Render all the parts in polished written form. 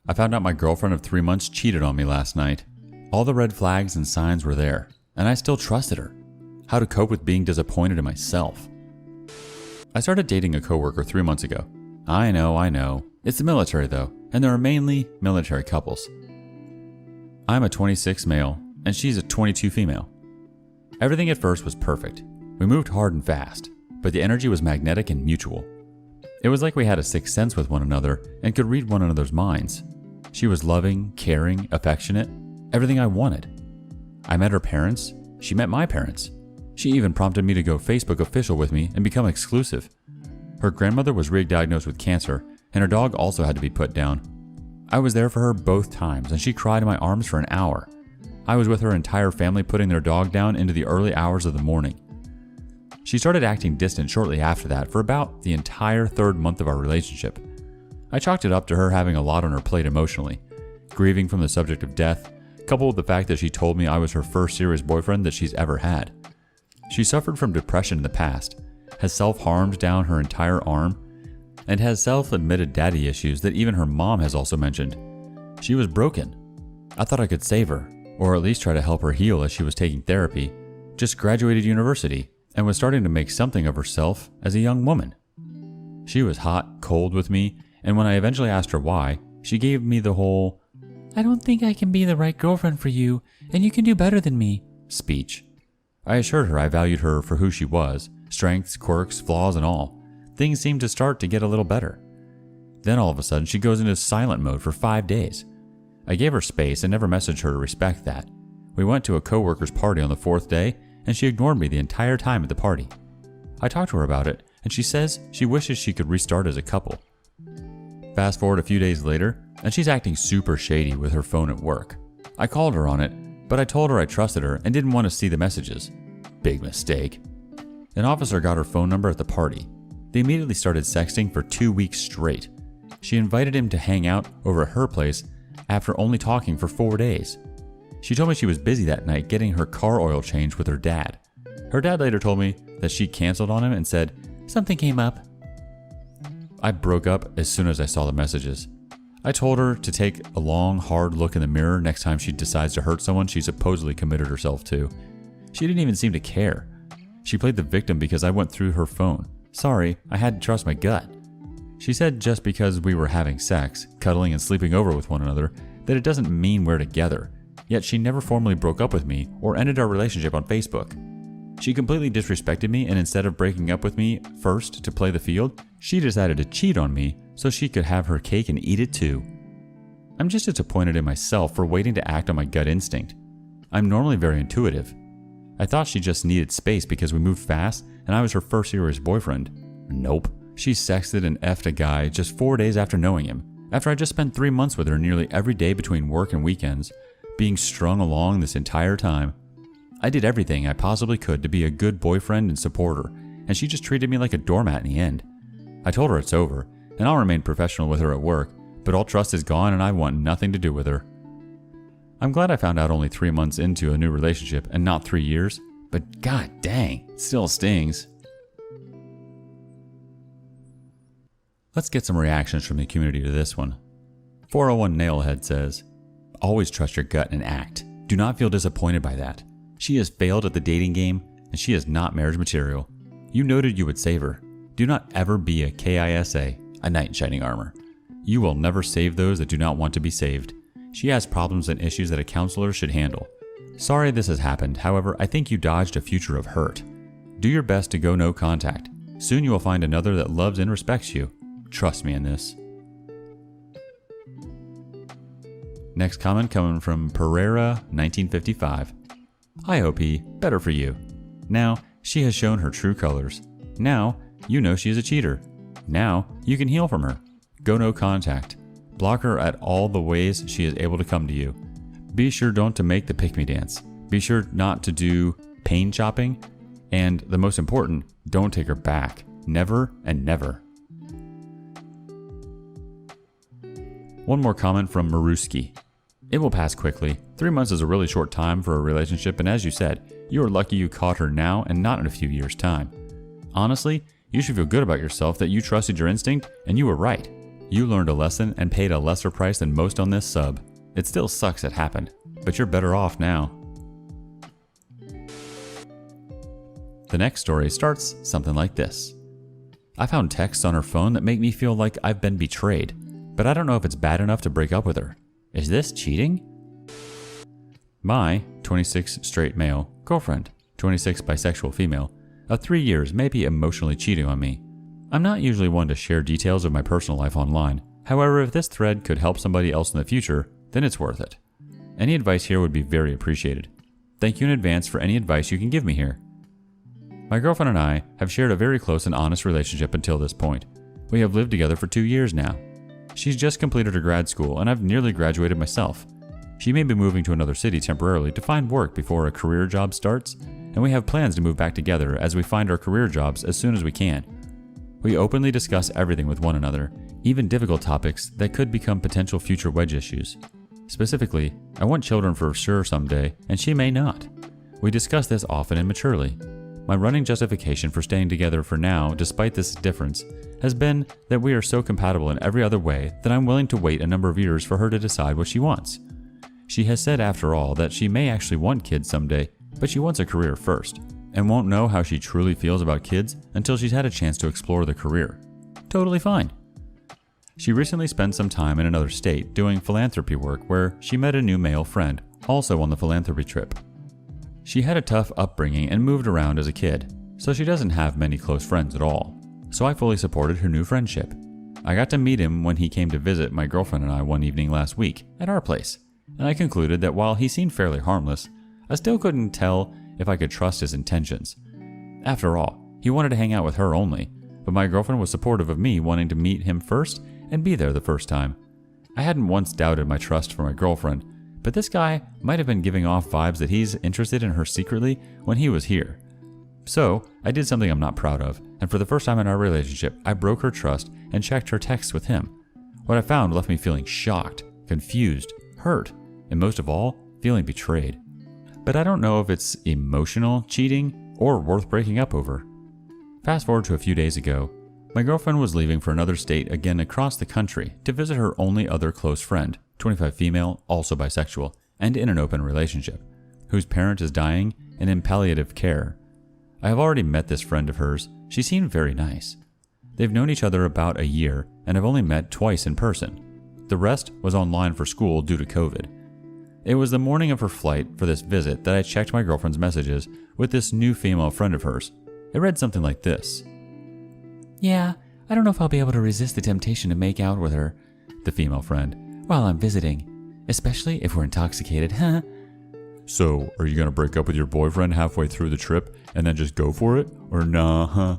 I found out my girlfriend of 3 months cheated on me last night. All the red flags and signs were there, and I still trusted her. How to cope with being disappointed in myself. I started dating a coworker 3 months ago. I know. It's the military though, and there are mainly military couples. I'm a 26 male, and she's a 22 female. Everything at first was perfect. We moved hard and fast, but the energy was magnetic and mutual. It was like we had a sixth sense with one another and could read one another's minds. She was loving, caring, affectionate, everything I wanted. I met her parents, she met my parents. She even prompted me to go Facebook official with me and become exclusive. Her grandmother was re-diagnosed with cancer, and her dog also had to be put down. I was there for her both times, and she cried in my arms for an hour. I was with her entire family putting their dog down into the early hours of the morning. She started acting distant shortly after that for about the entire third month of our relationship. I chalked it up to her having a lot on her plate emotionally, grieving from the subject of death, coupled with the fact that she told me I was her first serious boyfriend that she's ever had. She suffered from depression in the past, has self-harmed down her entire arm, and has self-admitted daddy issues that even her mom has also mentioned. She was broken. I thought I could save her, or at least try to help her heal as she was taking therapy, just graduated university, and was starting to make something of herself as a young woman. She was hot, cold with me, and when I eventually asked her why, she gave me the whole, "I don't think I can be the right girlfriend for you, and you can do better than me," speech. I assured her I valued her for who she was, strengths, quirks, flaws, and all. Things seemed to start to get a little better. Then all of a sudden she goes into silent mode for 5 days. I gave her space and never messaged her to respect that. We went to a coworker's party on the 4th day, and she ignored me the entire time at the party. I talked to her about it, and she says she wishes she could restart as a couple. Fast forward a few days later, and she's acting super shady with her phone at work. I called her on it, but I told her I trusted her and didn't want to see the messages. Big mistake. An officer got her phone number at the party. They immediately started sexting for 2 weeks straight. She invited him to hang out over at her place after only talking for 4 days. She told me she was busy that night getting her car oil changed with her dad. Her dad later told me that she canceled on him and said, "Something came up." I broke up as soon as I saw the messages. I told her to take a long, hard look in the mirror next time she decides to hurt someone she supposedly committed herself to. She didn't even seem to care. She played the victim because I went through her phone. Sorry, I had to trust my gut. She said just because we were having sex, cuddling and sleeping over with one another, that it doesn't mean we're together. Yet she never formally broke up with me or ended our relationship on Facebook. She completely disrespected me, and instead of breaking up with me first to play the field, she decided to cheat on me so she could have her cake and eat it too. I'm just disappointed in myself for waiting to act on my gut instinct. I'm normally very intuitive. I thought she just needed space because we moved fast and I was her first serious boyfriend. Nope. She sexted and effed a guy just 4 days after knowing him, after I just spent 3 months with her nearly every day between work and weekends, being strung along this entire time. I did everything I possibly could to be a good boyfriend and supporter, and she just treated me like a doormat in the end. I told her it's over, and I'll remain professional with her at work, but all trust is gone and I want nothing to do with her. I'm glad I found out only 3 months into a new relationship and not 3 years, but god dang, it still stings. Let's get some reactions from the community to this one. 401 Nailhead says, "Always trust your gut and act. Do not feel disappointed by that. She has failed at the dating game, and she is not marriage material. You noted you would save her. Do not ever be a KISA, a knight in shining armor. You will never save those that do not want to be saved. She has problems and issues that a counselor should handle. Sorry this has happened, however, I think you dodged a future of hurt. Do your best to go no contact. Soon you will find another that loves and respects you. Trust me in this." Next comment coming from Pereira 1955. "Hi OP, better for you. Now, she has shown her true colors. Now, you know she is a cheater. Now, you can heal from her. Go no contact. Block her at all the ways she is able to come to you. Be sure don't to make the pick-me dance. Be sure not to do pain chopping. And the most important, don't take her back. Never and never." One more comment from Maruski. "It will pass quickly. 3 months is a really short time for a relationship, and as you said, you are lucky you caught her now and not in a few years' time. Honestly, you should feel good about yourself that you trusted your instinct and you were right. You learned a lesson and paid a lesser price than most on this sub. It still sucks it happened, but you're better off now. The next story starts something like this. I found texts on her phone that make me feel like I've been betrayed, but I don't know if it's bad enough to break up with her. Is this cheating? My 26 straight male girlfriend, 26 bisexual female, of 3 years may be emotionally cheating on me. I'm not usually one to share details of my personal life online. However, if this thread could help somebody else in the future, then it's worth it. Any advice here would be very appreciated. Thank you in advance for any advice you can give me here. My girlfriend and I have shared a very close and honest relationship until this point. We have lived together for 2 years now. She's just completed her grad school and I've nearly graduated myself. She may be moving to another city temporarily to find work before a career job starts, and we have plans to move back together as we find our career jobs as soon as we can. We openly discuss everything with one another, even difficult topics that could become potential future wedge issues. Specifically, I want children for sure someday, and she may not. We discuss this often and maturely. My running justification for staying together for now, despite this difference, has been that we are so compatible in every other way that I'm willing to wait a number of years for her to decide what she wants. She has said, after all, that she may actually want kids someday, but she wants a career first, and won't know how she truly feels about kids until she's had a chance to explore the career. Totally fine. She recently spent some time in another state doing philanthropy work where she met a new male friend, also on the philanthropy trip. She had a tough upbringing and moved around as a kid, so she doesn't have many close friends at all. So I fully supported her new friendship. I got to meet him when he came to visit my girlfriend and I one evening last week at our place, and I concluded that while he seemed fairly harmless, I still couldn't tell if I could trust his intentions. After all, he wanted to hang out with her only, but my girlfriend was supportive of me wanting to meet him first and be there the first time. I hadn't once doubted my trust for my girlfriend, but this guy might have been giving off vibes that he's interested in her secretly when he was here. So, I did something I'm not proud of, and for the first time in our relationship, I broke her trust and checked her texts with him. What I found left me feeling shocked, confused, hurt, and most of all, feeling betrayed. But I don't know if it's emotional cheating or worth breaking up over. Fast forward to a few days ago, my girlfriend was leaving for another state again across the country to visit her only other close friend, 25 female, also bisexual, and in an open relationship, whose parent is dying and in palliative care. I have already met this friend of hers. She seemed very nice. They've known each other about a year and have only met twice in person. The rest was online for school due to COVID. It was the morning of her flight for this visit that I checked my girlfriend's messages with this new female friend of hers. It read something like this. "Yeah, I don't know if I'll be able to resist the temptation to make out with her," the female friend, "while I'm visiting, especially if we're intoxicated, huh?" "So, are you gonna break up with your boyfriend halfway through the trip and then just go for it? Or nah, huh?"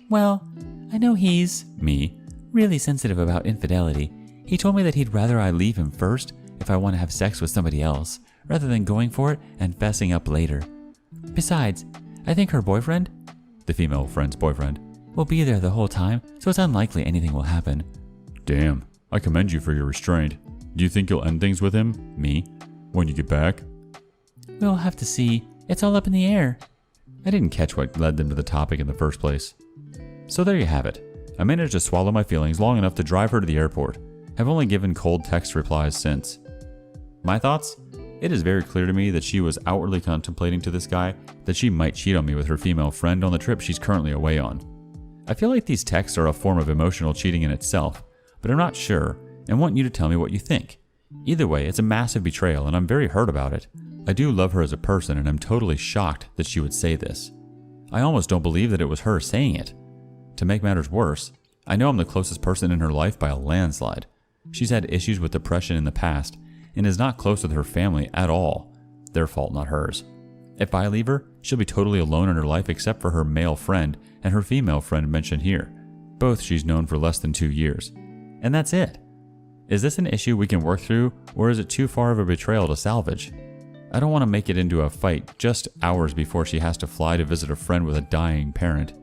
"Well, I know he's," me, "really sensitive about infidelity. He told me that he'd rather I leave him first if I want to have sex with somebody else, rather than going for it and fessing up later. Besides, I think her boyfriend," the female friend's boyfriend, "will be there the whole time, so it's unlikely anything will happen." "Damn, I commend you for your restraint. Do you think you'll end things with him, me, when you get back?" "We'll have to see. It's all up in the air." I didn't catch what led them to the topic in the first place. So there you have it. I managed to swallow my feelings long enough to drive her to the airport. I've only given cold text replies since. My thoughts? It is very clear to me that she was outwardly contemplating to this guy that she might cheat on me with her female friend on the trip she's currently away on. I feel like these texts are a form of emotional cheating in itself, but I'm not sure and want you to tell me what you think. Either way, it's a massive betrayal and I'm very hurt about it. I do love her as a person and I'm totally shocked that she would say this. I almost don't believe that it was her saying it. To make matters worse, I know I'm the closest person in her life by a landslide. She's had issues with depression in the past and is not close with her family at all. Their fault, not hers. If I leave her, she'll be totally alone in her life except for her male friend and her female friend mentioned here. Both she's known for less than 2 years. And that's it. Is this an issue we can work through, or is it too far of a betrayal to salvage? I don't want to make it into a fight just hours before she has to fly to visit a friend with a dying parent.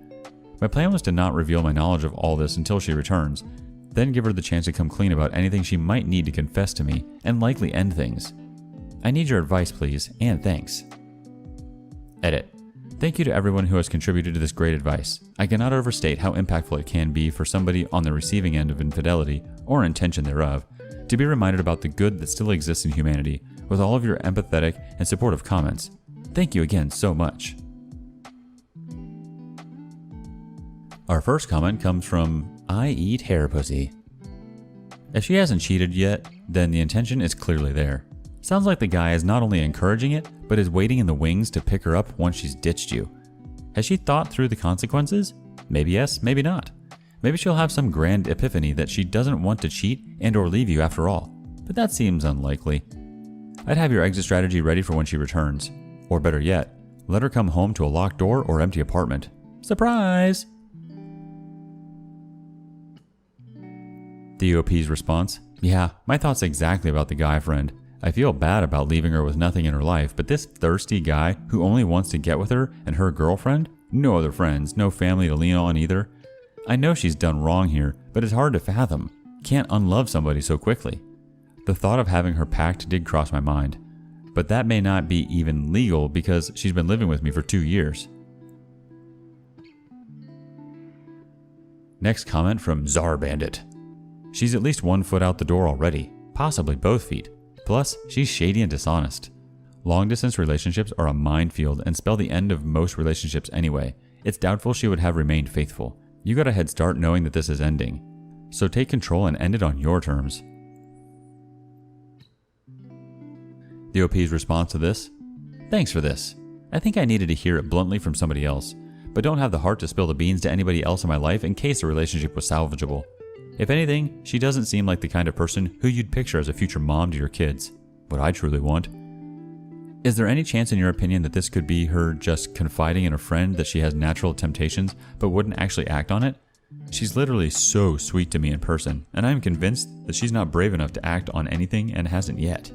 My plan was to not reveal my knowledge of all this until she returns, then give her the chance to come clean about anything she might need to confess to me and likely end things. I need your advice, please, and thanks. Edit. Thank you to everyone who has contributed to this great advice. I cannot overstate how impactful it can be for somebody on the receiving end of infidelity or intention thereof, to be reminded about the good that still exists in humanity with all of your empathetic and supportive comments. Thank you again so much. Our first comment comes from I Eat Hair Pussy. If she hasn't cheated yet, then the intention is clearly there. Sounds like the guy is not only encouraging it, but is waiting in the wings to pick her up once she's ditched you. Has she thought through the consequences? Maybe yes, maybe not. Maybe she'll have some grand epiphany that she doesn't want to cheat and or leave you after all, but that seems unlikely. I'd have your exit strategy ready for when she returns. Or better yet, let her come home to a locked door or empty apartment. Surprise! The OP's response: yeah, my thoughts exactly about the guy friend. I feel bad about leaving her with nothing in her life, but this thirsty guy who only wants to get with her and her girlfriend, no other friends, no family to lean on either. I know she's done wrong here, but it's hard to fathom. Can't unlove somebody so quickly. The thought of having her packed did cross my mind, but that may not be even legal because she's been living with me for 2 years. Next comment from Czar Bandit. She's at least 1 foot out the door already, possibly both feet. Plus, she's shady and dishonest. Long-distance relationships are a minefield and spell the end of most relationships anyway. It's doubtful she would have remained faithful. You got a head start knowing that this is ending. So take control and end it on your terms. The OP's response to this: thanks for this. I think I needed to hear it bluntly from somebody else, but don't have the heart to spill the beans to anybody else in my life in case the relationship was salvageable. If anything, she doesn't seem like the kind of person who you'd picture as a future mom to your kids. What I truly want. Is there any chance in your opinion that this could be her just confiding in a friend that she has natural temptations but wouldn't actually act on it? She's literally so sweet to me in person, and I'm convinced that she's not brave enough to act on anything and hasn't yet.